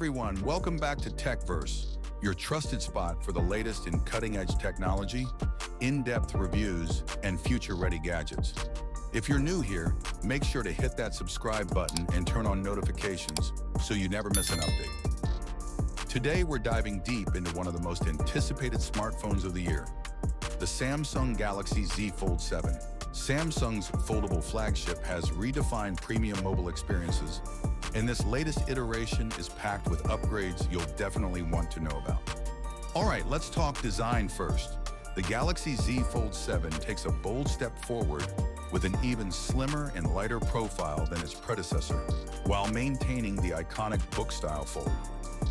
everyone, welcome back to TechVerse, your trusted spot for the latest in cutting-edge technology, in-depth reviews, and future-ready gadgets. If you're new here, make sure to hit that subscribe button and turn on notifications so you never miss an update. Today, we're diving deep into one of the most anticipated smartphones of the year, the Samsung Galaxy Z Fold 7. Samsung's foldable flagship has redefined premium mobile experiences, and this latest iteration is packed with upgrades you'll definitely want to know about. All right, let's talk design first. The Galaxy Z Fold 7 takes a bold step forward with an even slimmer and lighter profile than its predecessor, while maintaining the iconic book-style fold.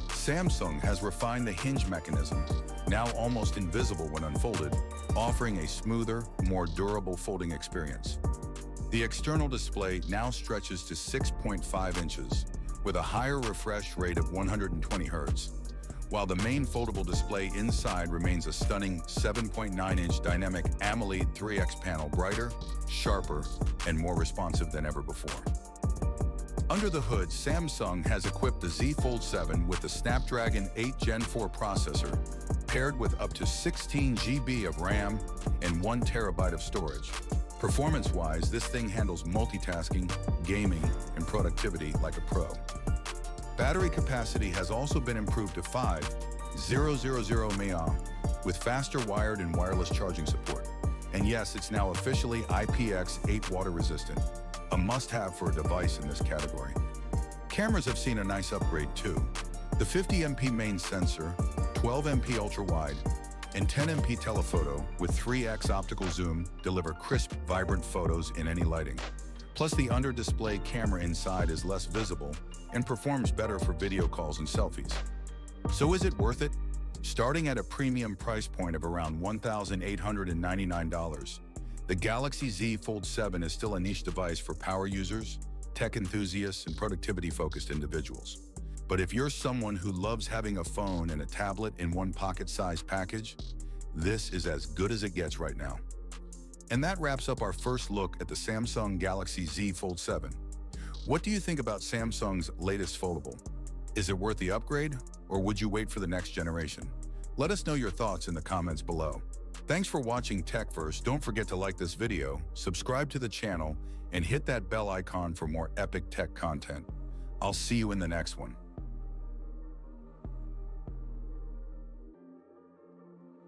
Samsung has refined the hinge mechanism, now almost invisible when unfolded, offering a smoother, more durable folding experience. The external display now stretches to 6.5 inches, with a higher refresh rate of 120 Hz, while the main foldable display inside remains a stunning 7.9-inch dynamic AMOLED 3X panel, brighter, sharper, and more responsive than ever before. Under the hood, Samsung has equipped the Z Fold 7 with the Snapdragon 8 Gen 4 processor, paired with up to 16 GB of RAM and 1 TB of storage. Performance-wise, this thing handles multitasking, gaming, and productivity like a pro. Battery capacity has also been improved to 5,000 mAh with faster wired and wireless charging support. And yes, it's now officially IPX8 water resistant, a must-have for a device in this category. Cameras have seen a nice upgrade too. The 50MP main sensor, 12MP ultra-wide, and 10MP telephoto with 3x optical zoom deliver crisp, vibrant photos in any lighting. Plus, the under-display camera inside is less visible and performs better for video calls and selfies. So is it worth it? Starting at a premium price point of around $1,899, the Galaxy Z Fold 7 is still a niche device for power users, tech enthusiasts, and productivity-focused individuals. But if you're someone who loves having a phone and a tablet in one pocket-sized package, this is as good as it gets right now. And that wraps up our first look at the Samsung Galaxy Z Fold 7. What do you think about Samsung's latest foldable? Is it worth the upgrade, or would you wait for the next generation? Let us know your thoughts in the comments below. Thanks for watching TechVerse. Don't forget to like this video, subscribe to the channel, and hit that bell icon for more epic tech content. I'll see you in the next one.